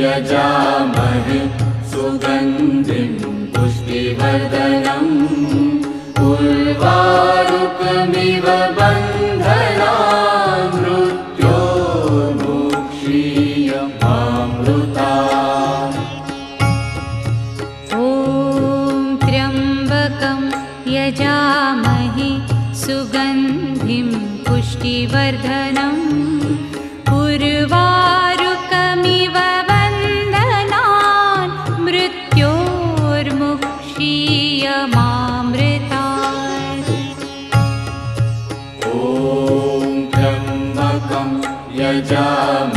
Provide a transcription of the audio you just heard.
यजामहे सुगन्धिं पुष्टिवर्धनम् उर्वारुकमिव बन्धनान् मृत्योर्मुक्षीयमामृतात्। ॐ त्र्यम्बकं यजामहे सुगन्धिं पुष्टिवर्धनम् उर्वारुकमिव बन्धनान् मृत्योर्मुक्षीयमामृतात्। ॐ त्र्यम्बकं यजामहे